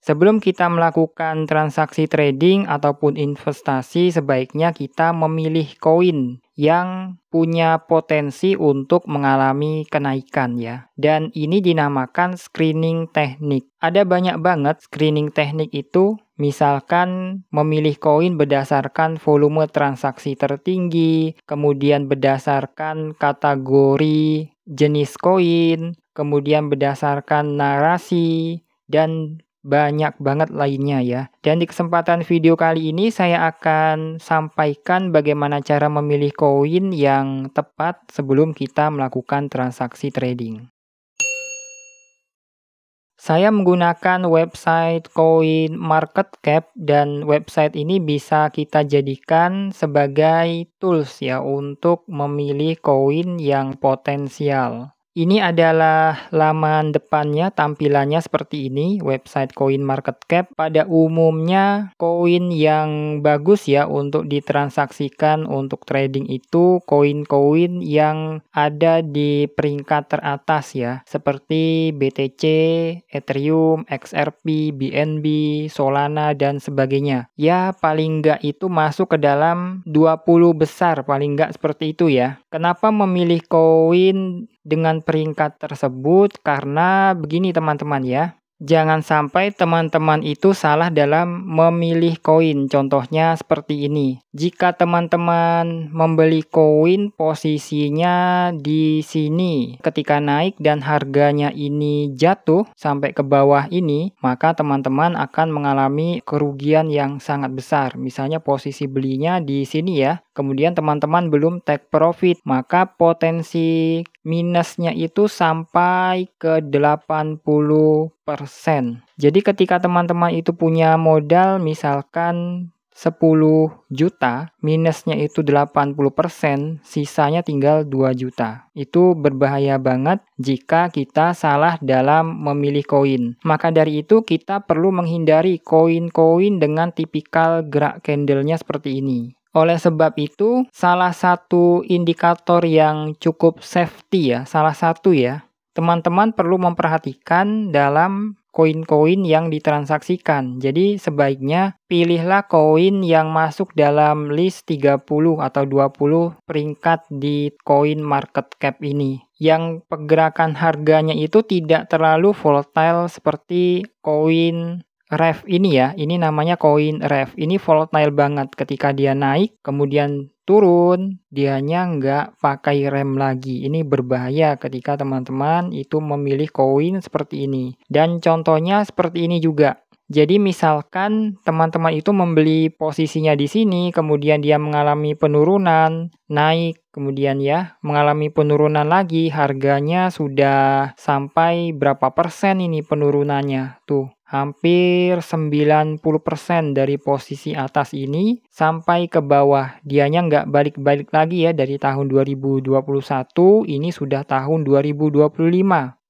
Sebelum kita melakukan transaksi trading ataupun investasi, sebaiknya kita memilih koin yang punya potensi untuk mengalami kenaikan ya. Dan ini dinamakan screening teknik. Ada banyak banget screening teknik itu, misalkan memilih koin berdasarkan volume transaksi tertinggi, kemudian berdasarkan kategori jenis koin, kemudian berdasarkan narasi, dan banyak banget lainnya ya. Dan di kesempatan video kali ini saya akan sampaikan bagaimana cara memilih koin yang tepat sebelum kita melakukan transaksi trading. Saya menggunakan website CoinMarketCap dan website ini bisa kita jadikan sebagai tools ya untuk memilih koin yang potensial. Ini adalah laman depannya, tampilannya seperti ini, website CoinMarketCap. Pada umumnya, koin yang bagus ya untuk ditransaksikan untuk trading itu koin-koin yang ada di peringkat teratas ya, seperti BTC, Ethereum, XRP, BNB, Solana, dan sebagainya. Ya, paling nggak itu masuk ke dalam 20 besar, paling nggak seperti itu ya. Kenapa memilih koin dengan peringkat tersebut? Karena begini teman-teman ya. Jangan sampai teman-teman itu salah dalam memilih koin. Contohnya seperti ini. Jika teman-teman membeli koin posisinya di sini, ketika naik dan harganya ini jatuh sampai ke bawah ini, maka teman-teman akan mengalami kerugian yang sangat besar. Misalnya posisi belinya di sini ya. Kemudian teman-teman belum take profit, maka potensi minusnya itu sampai ke 80%. Jadi ketika teman-teman itu punya modal misalkan 10 juta, minusnya itu 80%, sisanya tinggal 2 juta. Itu berbahaya banget jika kita salah dalam memilih koin. Maka dari itu kita perlu menghindari koin-koin dengan tipikal gerak candlenya seperti ini. Oleh sebab itu, salah satu indikator yang cukup safety ya, salah satu ya, teman-teman perlu memperhatikan dalam koin-koin yang ditransaksikan. Jadi sebaiknya pilihlah koin yang masuk dalam list 30 atau 20 peringkat di CoinMarketCap ini. Yang pergerakan harganya itu tidak terlalu volatile seperti koin Ref ini ya, ini namanya koin Ref. Ini volatile banget ketika dia naik, kemudian turun, dianya nggak pakai rem lagi. Ini berbahaya ketika teman-teman itu memilih koin seperti ini. Dan contohnya seperti ini juga. Jadi misalkan teman-teman itu membeli posisinya di sini, kemudian dia mengalami penurunan, naik, kemudian ya mengalami penurunan lagi, harganya sudah sampai berapa persen ini penurunannya. Tuh. Hampir 90% dari posisi atas ini sampai ke bawah. Dianya nggak balik-balik lagi ya dari tahun 2021, ini sudah tahun 2025.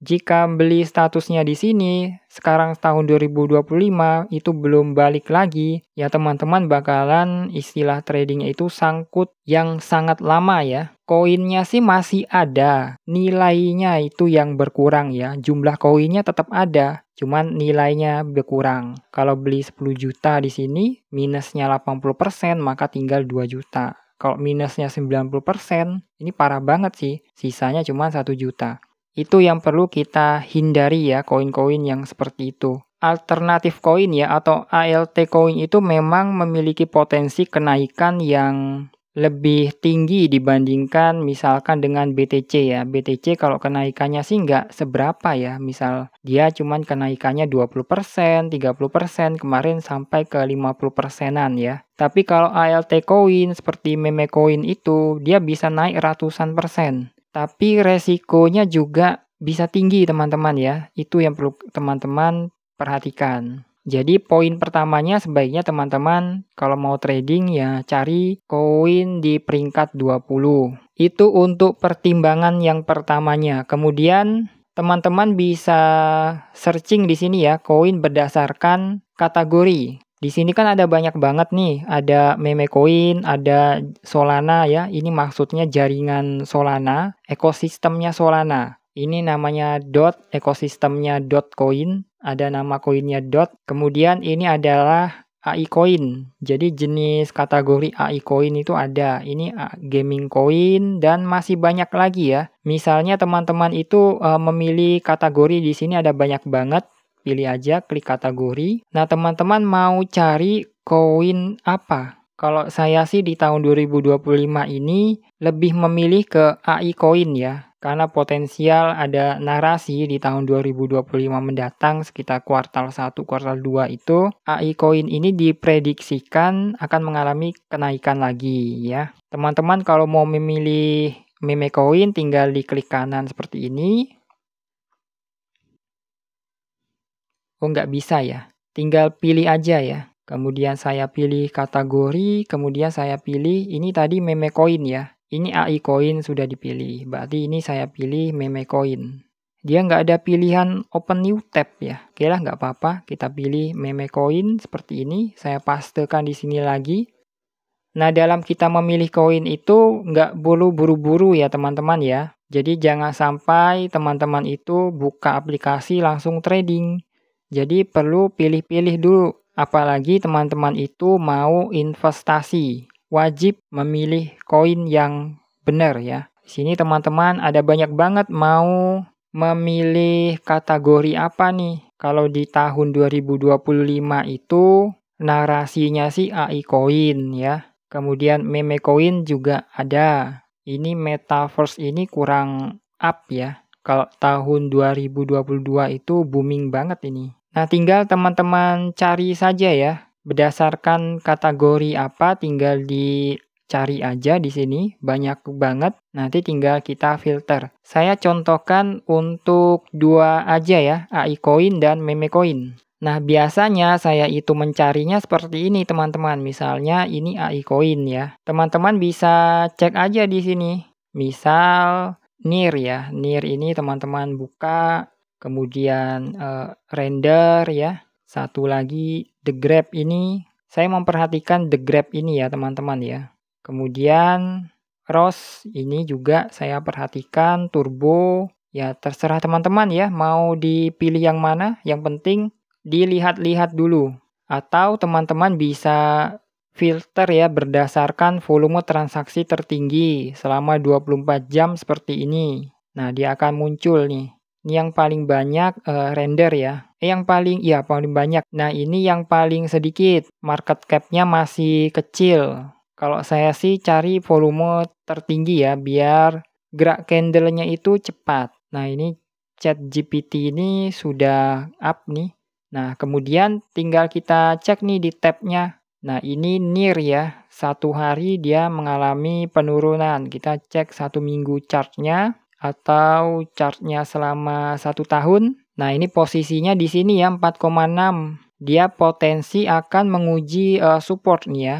Jika beli statusnya di sini, sekarang tahun 2025 itu belum balik lagi, ya teman-teman bakalan istilah tradingnya itu sangkut yang sangat lama ya. Koinnya sih masih ada, nilainya itu yang berkurang ya. Jumlah koinnya tetap ada, cuman nilainya berkurang. Kalau beli 10 juta di sini, minusnya 80%, maka tinggal 2 juta. Kalau minusnya 90%, ini parah banget sih. Sisanya cuma 1 juta. Itu yang perlu kita hindari ya, koin-koin yang seperti itu. Alternatif koin ya, atau ALT koin itu memang memiliki potensi kenaikan yang lebih tinggi dibandingkan misalkan dengan BTC ya. BTC kalau kenaikannya sih nggak seberapa ya. Misal dia cuman kenaikannya 20%, 30%, kemarin sampai ke 50%-an ya. Tapi kalau ALT coin seperti meme coin itu, dia bisa naik ratusan persen. Tapi resikonya juga bisa tinggi teman-teman ya. Itu yang perlu teman-teman perhatikan. Jadi poin pertamanya sebaiknya teman-teman kalau mau trading ya cari koin di peringkat 20. Itu untuk pertimbangan yang pertamanya. Kemudian teman-teman bisa searching di sini ya koin berdasarkan kategori. Di sini kan ada banyak banget nih, ada meme coin, ada Solana ya. Ini maksudnya jaringan Solana, ekosistemnya Solana. Ini namanya ekosistemnya coin. ada nama koinnya DOT. Kemudian ini adalah AI coin. Jadi jenis kategori AI coin itu ada. Ini gaming coin dan masih banyak lagi ya. Misalnya teman-teman itu memilih kategori di sini ada banyak banget. Pilih aja, klik kategori. Nah, teman-teman mau cari koin apa? Kalau saya sih di tahun 2025 ini lebih memilih ke AI coin ya. Karena potensial ada narasi di tahun 2025 mendatang sekitar kuartal 1, kuartal 2 itu AI coin ini diprediksikan akan mengalami kenaikan lagi ya. Teman-teman kalau mau memilih meme coin tinggal diklik kanan seperti ini. Oh, nggak bisa ya. Tinggal pilih aja ya. Kemudian saya pilih kategori, kemudian saya pilih ini tadi meme coin ya. Ini AI coin sudah dipilih. Berarti ini saya pilih meme coin. Dia nggak ada pilihan open new tab ya. Oke lah, nggak apa-apa. Kita pilih meme coin seperti ini. Saya pastekan di sini lagi. Nah, dalam kita memilih koin itu nggak perlu buru-buru ya teman-teman ya. Jadi jangan sampai teman-teman itu buka aplikasi langsung trading. Jadi perlu pilih-pilih dulu, apalagi teman-teman itu mau investasi. Wajib memilih koin yang benar ya. Di sini teman-teman ada banyak banget mau memilih kategori apa nih. Kalau di tahun 2025 itu narasinya sih AI coin ya. Kemudian meme coin juga ada. Ini metaverse ini kurang up ya. Kalau tahun 2022 itu booming banget ini. Nah, tinggal teman-teman cari saja ya. Berdasarkan kategori apa tinggal dicari aja di sini. Banyak banget. Nanti tinggal kita filter. Saya contohkan untuk 2 aja ya, AI coin dan meme coin. Nah, biasanya saya itu mencarinya seperti ini, teman-teman. Misalnya ini AI coin ya. Teman-teman bisa cek aja di sini. Misal NIR ya. NIR ini teman-teman buka. Kemudian render ya. Satu lagi The Grab ini. Saya memperhatikan The Grab ini ya teman-teman ya. Kemudian ROS ini juga saya perhatikan. Turbo. Ya terserah teman-teman ya. Mau dipilih yang mana. Yang penting dilihat-lihat dulu. Atau teman-teman bisa filter ya berdasarkan volume transaksi tertinggi selama 24 jam seperti ini. Nah, dia akan muncul nih. Ini yang paling banyak render ya. Paling banyak. Nah, ini yang paling sedikit. Market cap-nya masih kecil. Kalau saya sih cari volume tertinggi ya, biar gerak candle-nya itu cepat. Nah, ini ChatGPT ini sudah up nih. Nah, kemudian tinggal kita cek nih di tab-nya. Nah, ini NIR ya. 1 hari dia mengalami penurunan. Kita cek 1 minggu chart-nya. Atau chartnya selama 1 tahun. Nah, ini posisinya di sini ya 4,6. Dia potensi akan menguji support nih ya.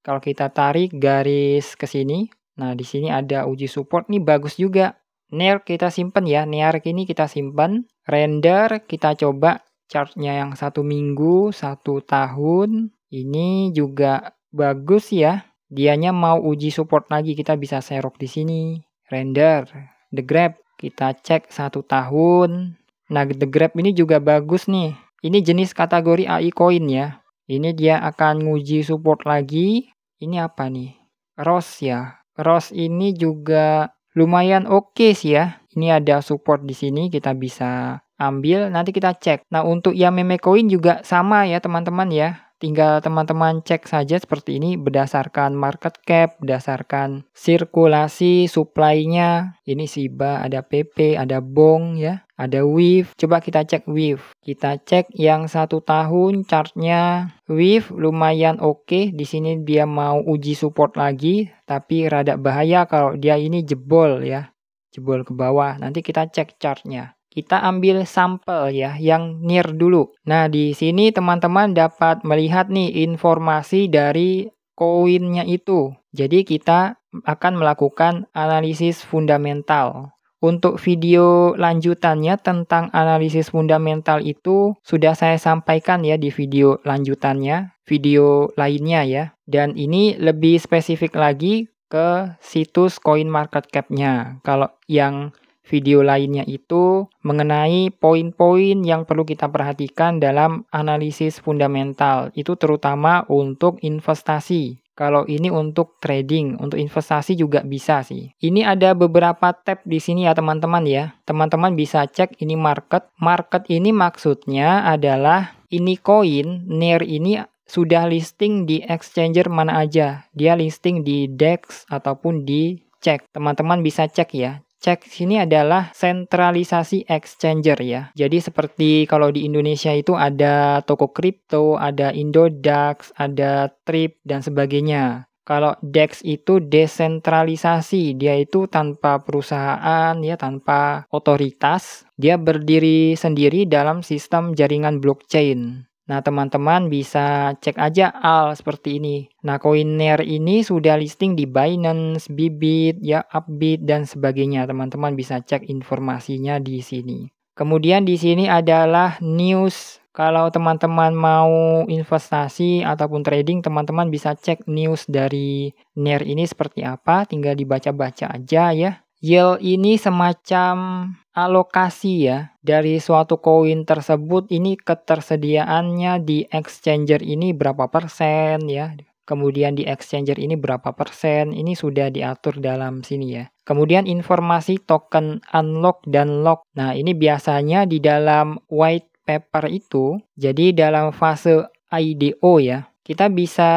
Kalau kita tarik garis ke sini. Nah, di sini ada uji support nih bagus juga. NIR kita simpen ya. NIR ini kita simpen. Render kita coba chartnya yang 1 minggu, 1 tahun. Ini juga bagus ya. Dianya mau uji support lagi. Kita bisa serok di sini. Render. The Grab, kita cek 1 tahun. Nah, The Grab ini juga bagus nih. Ini jenis kategori AI coin ya. Ini dia akan nguji support lagi. Ini apa nih? ROS ya. ROS ini juga lumayan oke sih ya. Ini ada support di sini, kita bisa ambil. Nanti kita cek. Nah, untuk yang meme coin juga sama ya teman-teman ya. Tinggal teman-teman cek saja seperti ini berdasarkan market cap, berdasarkan sirkulasi supply-nya. Ini SHIBA, ada PP, ada BONG ya, ada WIF. Coba kita cek WIF. Kita cek yang 1 tahun chartnya WIF lumayan oke. Di sini dia mau uji support lagi, tapi rada bahaya kalau dia ini jebol ya. Jebol ke bawah. Nanti kita cek chartnya. Kita ambil sampel ya, yang NIR dulu. Nah, di sini teman-teman dapat melihat nih informasi dari koinnya itu. Jadi kita akan melakukan analisis fundamental. Untuk video lanjutannya tentang analisis fundamental itu sudah saya sampaikan ya di video lanjutannya, video lainnya ya. Dan ini lebih spesifik lagi ke situs CoinMarketCap-nya. Kalau yang video lainnya itu mengenai poin-poin yang perlu kita perhatikan dalam analisis fundamental. Itu terutama untuk investasi. Kalau ini untuk trading, untuk investasi juga bisa sih. Ini ada beberapa tab di sini ya teman-teman ya. Teman-teman bisa cek ini market. Market ini maksudnya adalah ini koin, NER ini sudah listing di exchanger mana aja. Dia listing di DEX ataupun di CEX. Teman-teman bisa cek ya. CEX ini adalah sentralisasi exchanger ya. Jadi seperti kalau di Indonesia itu ada toko kripto, ada Indodax, ada Trip, dan sebagainya. Kalau DEX itu desentralisasi, dia itu tanpa perusahaan ya, tanpa otoritas. Dia berdiri sendiri dalam sistem jaringan blockchain. Nah, teman-teman bisa cek aja AL seperti ini. Nah, koin NER ini sudah listing di Binance, Bybit, ya, Upbit, dan sebagainya. Teman-teman bisa cek informasinya di sini. Kemudian di sini adalah news. Kalau teman-teman mau investasi ataupun trading, teman-teman bisa cek news dari NER ini seperti apa. Tinggal dibaca-baca aja ya. Yield ini semacam alokasi ya dari suatu koin tersebut, ini ketersediaannya di exchanger ini berapa persen ya. Kemudian di exchanger ini berapa persen, ini sudah diatur dalam sini ya. Kemudian informasi token unlock dan lock. Nah, ini biasanya di dalam white paper itu, jadi dalam fase IDO ya, kita bisa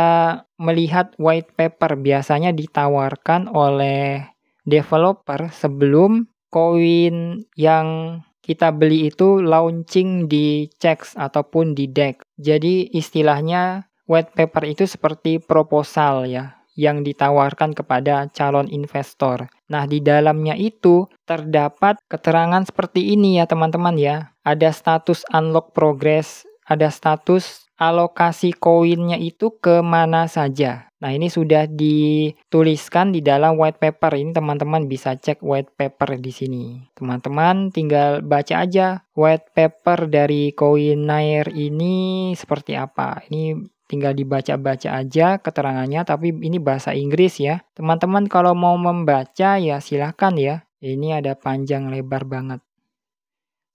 melihat white paper biasanya ditawarkan oleh developer sebelum koin yang kita beli itu launching di CEX ataupun di DEX. Jadi istilahnya white paper itu seperti proposal ya, yang ditawarkan kepada calon investor. Nah, di dalamnya itu terdapat keterangan seperti ini ya teman-teman ya. Ada status unlock progress, ada status alokasi koinnya itu ke mana saja. Nah, ini sudah dituliskan di dalam white paper. Ini teman-teman bisa cek white paper di sini. Teman-teman tinggal baca aja white paper dari koin NER ini seperti apa. Ini tinggal dibaca-baca aja keterangannya, tapi ini bahasa Inggris ya. Teman-teman kalau mau membaca ya silahkan ya. Ini ada panjang lebar banget.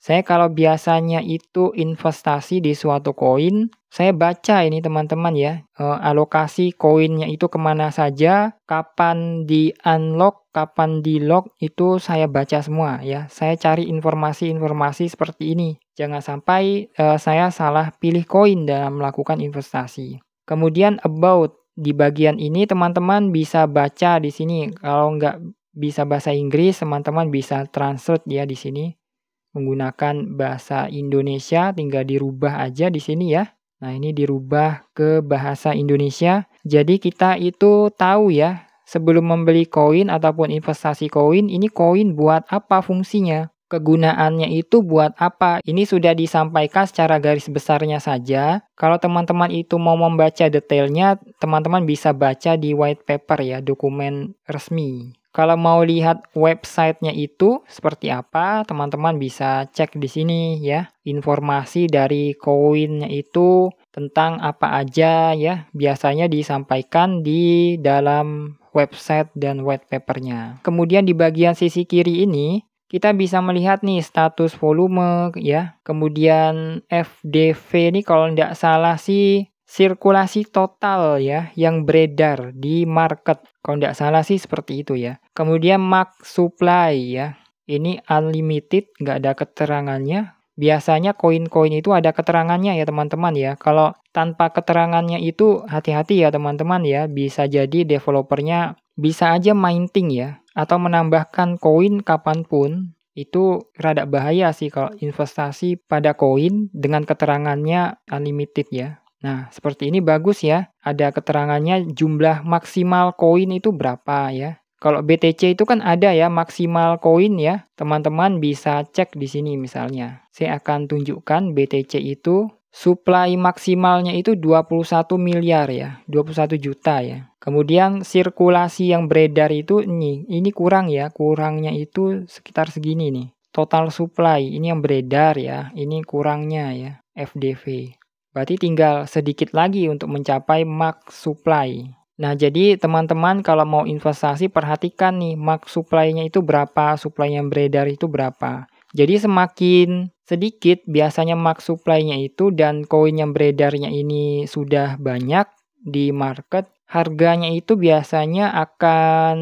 Saya kalau biasanya itu investasi di suatu koin, saya baca ini teman-teman ya, alokasi koinnya itu kemana saja, kapan di unlock, kapan di lock, itu saya baca semua ya. Saya cari informasi-informasi seperti ini. Jangan sampai saya salah pilih koin dalam melakukan investasi. Kemudian about, di bagian ini teman-teman bisa baca di sini. Kalau nggak bisa bahasa Inggris, teman-teman bisa translate ya di sini. Menggunakan bahasa Indonesia, tinggal dirubah aja di sini ya. Nah, ini dirubah ke bahasa Indonesia. Jadi kita itu tahu ya, sebelum membeli koin ataupun investasi koin, ini koin buat apa fungsinya? Kegunaannya itu buat apa? Ini sudah disampaikan secara garis besarnya saja. Kalau teman-teman itu mau membaca detailnya, teman-teman bisa baca di white paper ya, dokumen resmi. Kalau mau lihat websitenya itu seperti apa, teman-teman bisa cek di sini ya. Informasi dari koinnya itu tentang apa aja ya. Biasanya disampaikan di dalam website dan white papernya. Kemudian di bagian sisi kiri ini, kita bisa melihat nih status volume ya. Kemudian FDV ini kalau tidak salah sih sirkulasi total ya yang beredar di market. Kalau tidak salah sih seperti itu ya. Kemudian max supply ya. Ini unlimited, nggak ada keterangannya. Biasanya koin-koin itu ada keterangannya ya teman-teman ya. Kalau tanpa keterangannya itu hati-hati ya teman-teman ya. Bisa jadi developernya bisa aja minting ya. Atau menambahkan koin kapanpun. Itu rada bahaya sih kalau investasi pada koin dengan keterangannya unlimited ya. Nah, seperti ini bagus ya. Ada keterangannya jumlah maksimal koin itu berapa ya. Kalau BTC itu kan ada ya maksimal koin ya. Teman-teman bisa cek di sini misalnya. Saya akan tunjukkan BTC itu supply maksimalnya itu 21 miliar ya. 21 juta ya. Kemudian sirkulasi yang beredar itu ini kurang ya. Kurangnya itu sekitar segini nih. Total supply ini yang beredar ya. Ini kurangnya ya. FDV. Berarti tinggal sedikit lagi untuk mencapai max supply. Nah, jadi teman-teman kalau mau investasi perhatikan nih mark supply-nya itu berapa, supply yang beredar itu berapa. Jadi semakin sedikit biasanya mark supply-nya itu dan koin yang beredarnya ini sudah banyak di market, harganya itu biasanya akan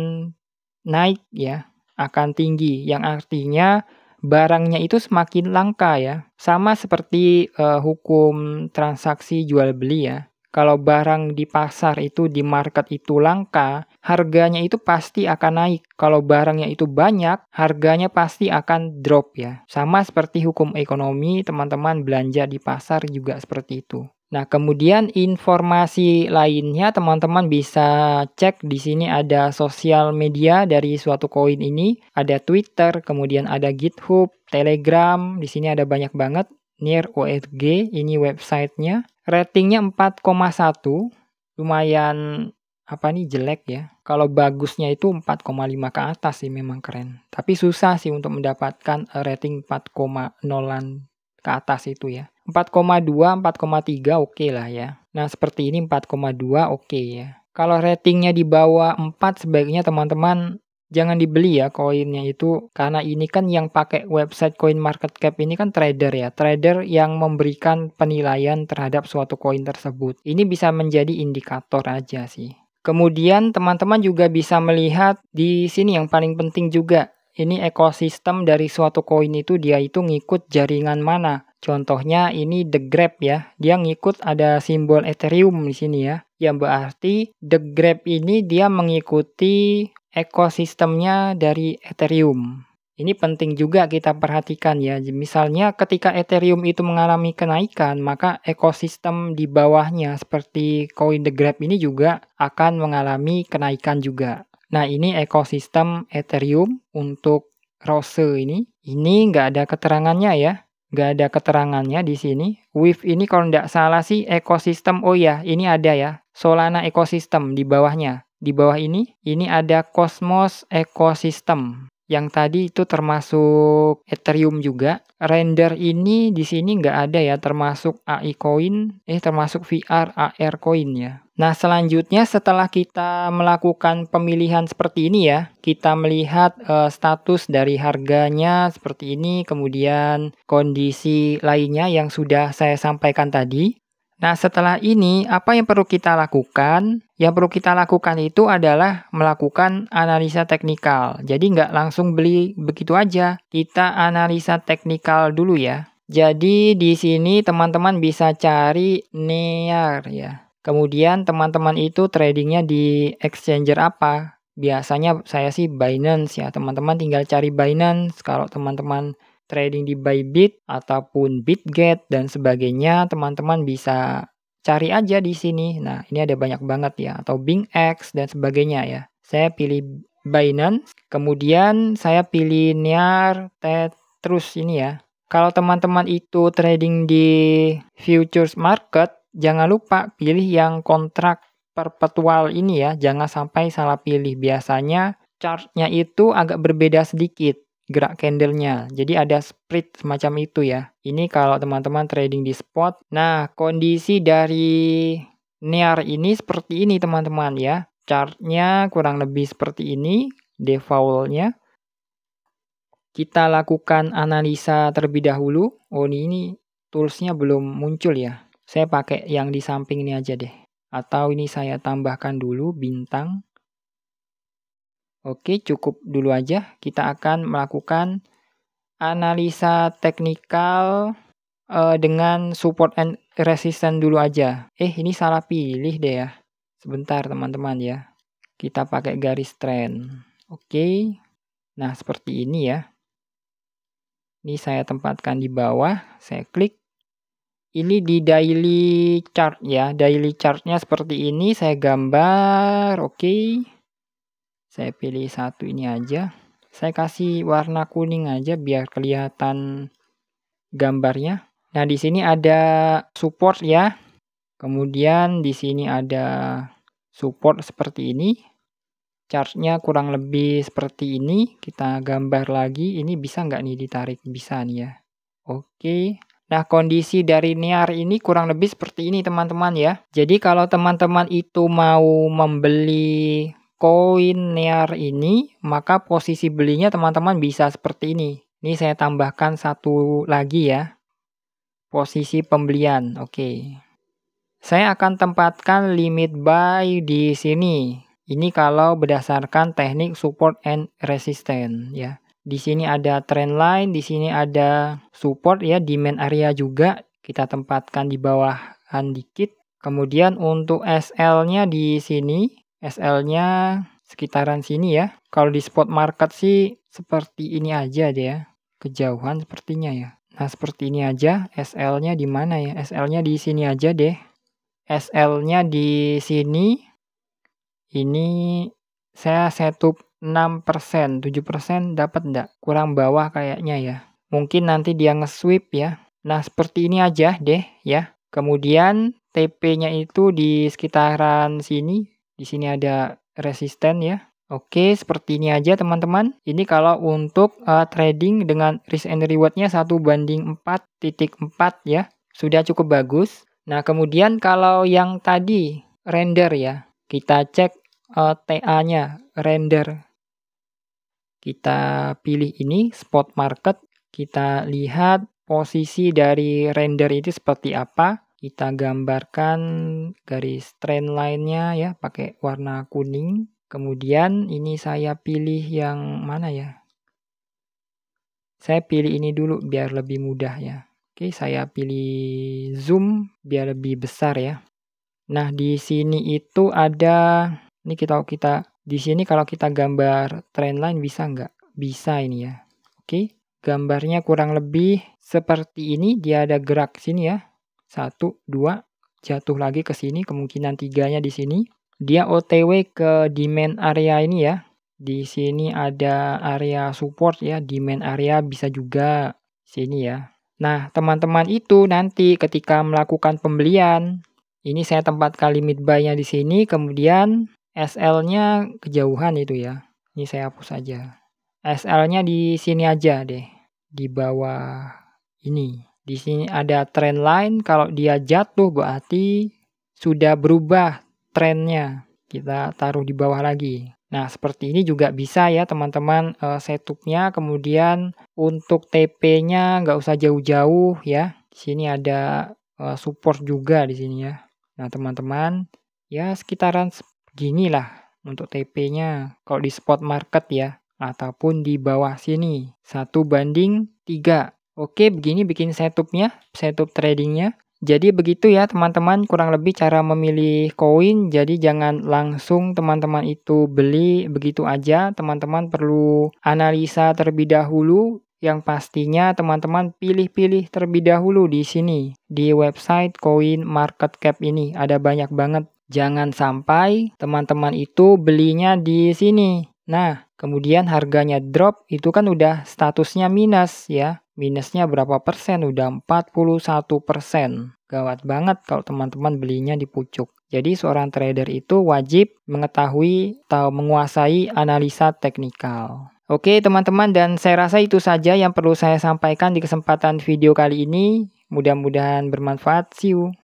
naik ya, akan tinggi. Yang artinya barangnya itu semakin langka ya. Sama seperti hukum transaksi jual beli ya. Kalau barang di pasar itu di market itu langka, harganya itu pasti akan naik. Kalau barangnya itu banyak, harganya pasti akan drop ya. Sama seperti hukum ekonomi, teman-teman belanja di pasar juga seperti itu. Nah, kemudian informasi lainnya teman-teman bisa cek di sini ada sosial media dari suatu koin ini, ada Twitter, kemudian ada GitHub, Telegram, di sini ada banyak banget. Near ORG, ini websitenya. Ratingnya 4,1, lumayan apa nih jelek ya. Kalau bagusnya itu 4,5 ke atas sih memang keren. Tapi susah sih untuk mendapatkan rating 4,0-an ke atas itu ya. 4,2, 4,3 oke lah ya. Nah seperti ini 4,2 oke ya. Kalau ratingnya di bawah 4 sebaiknya teman-teman jangan dibeli ya koinnya itu, karena ini kan yang pakai website CoinMarketCap ini kan trader ya, trader yang memberikan penilaian terhadap suatu koin tersebut. Ini bisa menjadi indikator aja sih. Kemudian teman-teman juga bisa melihat di sini yang paling penting juga, ini ekosistem dari suatu koin itu dia itu ngikut jaringan mana. Contohnya ini The Grab ya, dia ngikut ada simbol Ethereum di sini ya. Yang berarti The Grab ini dia mengikuti ekosistemnya dari Ethereum. Ini penting juga kita perhatikan ya. Misalnya ketika Ethereum itu mengalami kenaikan, maka ekosistem di bawahnya seperti koin The Grab ini juga akan mengalami kenaikan juga. Nah, ini ekosistem Ethereum untuk Rose ini. Ini nggak ada keterangannya ya. Nggak ada keterangannya di sini. With ini kalau nggak salah sih ekosistem, oh ya, ini ada ya. Solana ekosistem di bawahnya. Di bawah ini ada Cosmos Ecosystem. Yang tadi itu termasuk Ethereum juga. Render ini di sini nggak ada ya, termasuk AI Coin, termasuk VR AR Coin ya. Nah, selanjutnya setelah kita melakukan pemilihan seperti ini ya, kita melihat status dari harganya seperti ini, kemudian kondisi lainnya yang sudah saya sampaikan tadi. Nah, setelah ini, apa yang perlu kita lakukan? Yang perlu kita lakukan itu adalah melakukan analisa teknikal. Jadi, nggak langsung beli begitu aja. Kita analisa teknikal dulu ya. Jadi, di sini teman-teman bisa cari NEAR ya. Kemudian, teman-teman itu tradingnya di exchanger apa? Biasanya saya sih Binance ya. Teman-teman tinggal cari Binance. Kalau teman-teman trading di Bybit ataupun Bitget dan sebagainya, teman-teman bisa cari aja di sini. Nah, ini ada banyak banget ya, atau BingX dan sebagainya ya. Saya pilih Binance, kemudian saya pilih NEAR, terus ini ya. Kalau teman-teman itu trading di futures market, jangan lupa pilih yang kontrak perpetual ini ya, jangan sampai salah pilih. Biasanya chartnya itu agak berbeda sedikit gerak candlenya. Jadi ada split semacam itu ya. Ini kalau teman-teman trading di spot. Nah, kondisi dari NEAR ini seperti ini teman-teman ya. Chartnya kurang lebih seperti ini. Defaultnya. Kita lakukan analisa terlebih dahulu. Oh, ini toolsnya belum muncul ya. Saya pakai yang di samping ini aja deh. Atau ini saya tambahkan dulu bintang. Oke, cukup dulu aja. Kita akan melakukan analisa teknikal dengan support and resistance dulu aja. Ini salah pilih deh ya. Sebentar teman-teman ya. Kita pakai garis trend. Oke. Nah, seperti ini ya. Ini saya tempatkan di bawah. Saya klik. Ini di daily chart ya. Daily chartnya seperti ini. Saya gambar. Oke. Saya pilih satu ini aja. Saya kasih warna kuning aja biar kelihatan gambarnya. Nah, di sini ada support ya. Kemudian di sini ada support seperti ini. Chartnya kurang lebih seperti ini. Kita gambar lagi. Ini bisa nggak nih ditarik? Bisa nih ya. Oke. Nah, kondisi dari NEAR ini kurang lebih seperti ini teman-teman ya. Jadi kalau teman-teman itu mau membeli koin NEAR ini, maka posisi belinya teman-teman bisa seperti ini. Ini saya tambahkan satu lagi ya. Posisi pembelian, oke. Saya akan tempatkan limit buy di sini. Ini kalau berdasarkan teknik support and resistance ya. Di sini ada trend line, di sini ada support ya, demand area juga kita tempatkan di bawahan dikit. Kemudian untuk SL-nya di sini, SL-nya sekitaran sini ya. Kalau di spot market sih seperti ini aja deh ya. Kejauhan sepertinya ya. Nah, seperti ini aja. SL-nya di mana ya? SL-nya di sini aja deh. SL-nya di sini, ini saya setup 6%, 7% dapat enggak? Kurang bawah kayaknya ya. Mungkin nanti dia nge-sweep ya. Nah, seperti ini aja deh ya. Kemudian TP-nya itu di sekitaran sini. Di sini ada resisten ya. Oke, seperti ini aja teman-teman. Ini kalau untuk trading dengan risk and reward-nya 1/4.4 ya. Sudah cukup bagus. Nah, kemudian kalau yang tadi render ya, kita cek TA-nya render. Kita pilih ini spot market, kita lihat posisi dari render itu seperti apa. Kita gambarkan garis trend line-nya ya pakai warna kuning. Kemudian ini saya pilih yang mana ya? Saya pilih ini dulu biar lebih mudah ya. Oke, saya pilih zoom biar lebih besar ya. Nah, di sini itu ada, ini kita di sini kalau kita gambar trendline bisa nggak? Bisa ini ya. Oke, gambarnya kurang lebih seperti ini. Dia ada gerak sini ya. 1, 2, jatuh lagi ke sini, kemungkinan 3-nya di sini. Dia OTW ke demand area ini ya. Di sini ada area support ya, demand area bisa juga sini ya. Nah, teman-teman itu nanti ketika melakukan pembelian, ini saya tempatkan limit buy-nya di sini, kemudian SL-nya kejauhan itu ya. Ini saya hapus saja. SL-nya di sini aja deh, di bawah ini. Di sini ada trend line, kalau dia jatuh berarti sudah berubah trennya. Kita taruh di bawah lagi. Nah, seperti ini juga bisa ya teman-teman setupnya. Kemudian untuk TP-nya nggak usah jauh-jauh ya. Di sini ada support juga di sini ya. Nah, teman-teman ya sekitaran segini lah untuk TP-nya. Kalau di spot market ya. Ataupun di bawah sini. 1/3. Oke, begini bikin setupnya. Setup tradingnya. Jadi begitu ya teman-teman kurang lebih cara memilih koin. Jadi jangan langsung teman-teman itu beli begitu aja. Teman-teman perlu analisa terlebih dahulu. Yang pastinya teman-teman pilih-pilih terlebih dahulu di sini. Di website Coin Market Cap ini ada banyak banget. Jangan sampai teman-teman itu belinya di sini. Nah, kemudian harganya drop itu kan udah statusnya minus ya. Minusnya berapa persen? Udah 41%. Gawat banget kalau teman-teman belinya di pucuk. Jadi seorang trader itu wajib mengetahui atau menguasai analisa teknikal. Oke teman-teman, dan saya rasa itu saja yang perlu saya sampaikan di kesempatan video kali ini. Mudah-mudahan bermanfaat. See you.